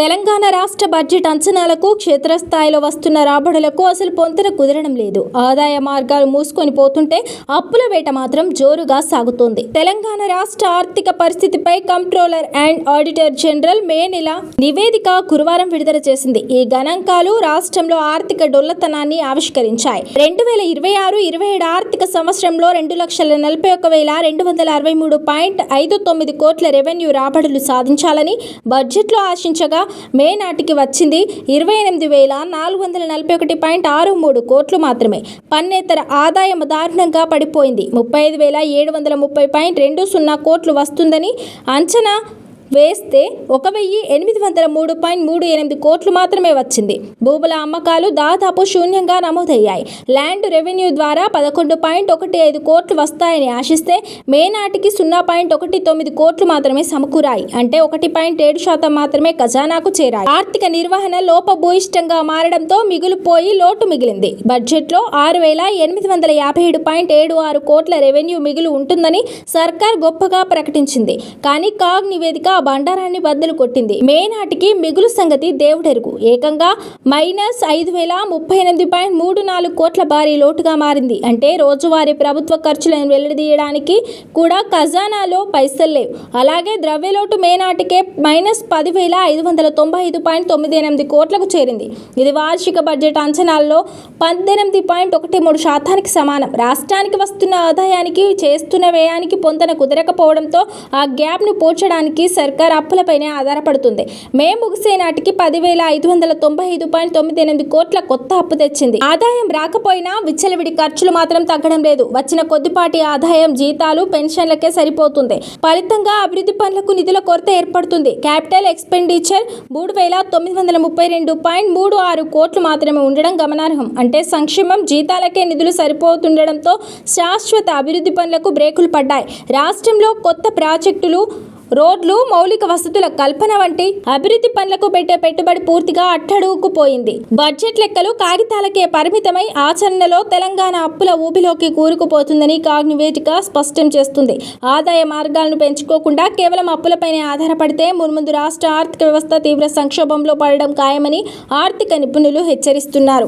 తెలంగాణ రాష్ట్ర బడ్జెట్ అంచనాలకు క్షేత్రస్థాయిలో వస్తున్న రాబడులకు అసలు పొంతన కుదరడం లేదు. ఆదాయ మార్గాలు మూసుకొని పోతుంటే అప్పుల వేట మాత్రం జోరుగా సాగుతోంది. తెలంగాణ రాష్ట్ర ఆర్థిక పరిస్థితిపై కంప్ట్రోలర్ అండ్ ఆడిటర్ జనరల్ మే నెల నివేదిక గురువారం విడుదల చేసింది. ఈ గణాంకాలు రాష్ట్రంలో ఆర్థిక డొల్లతనాన్ని ఆవిష్కరించాయి. 2026-27 ఆర్థిక సంవత్సరంలో 2,41,263.59 కోట్ల రెవెన్యూ రాబడులు సాధించాలని బడ్జెట్లో ఆశించగా మే నాటికి వచ్చింది 28,441.63 కోట్లు మాత్రమే. పన్నేతర ఆదాయం దారుణంగా పడిపోయింది. 35,730.20 కోట్లు వస్తుందని అంచనా వేస్తే 1,803.38 కోట్లు మాత్రమే వచ్చింది. భూముల అమ్మకాలు దాదాపు శూన్యంగా నమోదయ్యాయి. ల్యాండ్ రెవెన్యూ ద్వారా 11.15 కోట్లు వస్తాయని ఆశిస్తే మే నాటికి 0.19 కోట్లు మాత్రమే సమకూరాయి. అంటే 1.7% మాత్రమే ఖజానాకు చేరాయి. ఆర్థిక నిర్వహణ లోపభూయిష్టంగా మారడంతో మిగులుపోయి లోటు మిగిలింది. బడ్జెట్లో 6,857.76 కోట్ల రెవెన్యూ మిగులు ఉంటుందని సర్కార్ గొప్పగా ప్రకటించింది. కానీ కాగ్ నివేదిక బండారాన్ని బద్దలు కొట్టింది. మే నాటికి మిగులు సంగతి దేవుడెరుగు. ఏకంగా -5,038.34 కోట్ల భారీ లోటుగా మారింది. అంటే రోజువారీ ప్రభుత్వ ఖర్చులను వెల్లడియడానికి కూడా ఖజానాలో పైసలు లేవు. అలాగే ద్రవ్యలోటు మే నాటికే -10,595.98 కోట్లకు చేరింది. ఇది వార్షిక బడ్జెట్ అంచనాల్లో 18.13% సమానం. రాష్ట్రానికి వస్తున్న ఆదాయానికి చేస్తున్న వ్యయానికి పొంతన కుదరకపోవడంతో ఆ గ్యాప్ను పూడ్చడానికి సర్కార్ అప్పులపైనే ఆధారపడుతుంది. మే ముగిసే నాటికి 10,595.98 కోట్ల కొత్త అప్పు తెచ్చింది. ఆదాయం రాకపోయినా విచ్చలవిడి ఖర్చులు మాత్రం తగ్గడం లేదు. వచ్చిన కొద్దిపాటి ఆదాయం జీతాలు, పెన్షన్లకే సరిపోతుంది. ఫలితంగా అభివృద్ధి పనులకు నిధుల కొరత ఏర్పడుతుంది. క్యాపిటల్ ఎక్స్పెండిచర్ 3,932.36 కోట్లు మాత్రమే ఉండడం గమనార్హం. అంటే సంక్షేమం, జీతాలకే నిధులు సరిపోతుండడంతో శాశ్వత అభివృద్ధి పనులకు బ్రేకులు పడ్డాయి. రాష్ట్రంలో కొత్త ప్రాజెక్టులు, రోడ్లు, మౌలిక వసతుల కల్పన వంటి అభివృద్ధి పనులకు పెట్టే పెట్టుబడి పూర్తిగా అట్టడుగుకుపోయింది. బడ్జెట్ లెక్కలు కాగితాలకే పరిమితమై ఆచరణలో తెలంగాణ అప్పుల ఊబిలోకి కూరుకుపోతుందని కాగ్ నివేదిక స్పష్టం చేస్తుంది. ఆదాయ మార్గాలను పెంచుకోకుండా కేవలం అప్పులపైనే ఆధారపడితే మున్ముందు రాష్ట్ర ఆర్థిక వ్యవస్థ తీవ్ర సంక్షోభంలో పడడం ఖాయమని ఆర్థిక నిపుణులు హెచ్చరిస్తున్నారు.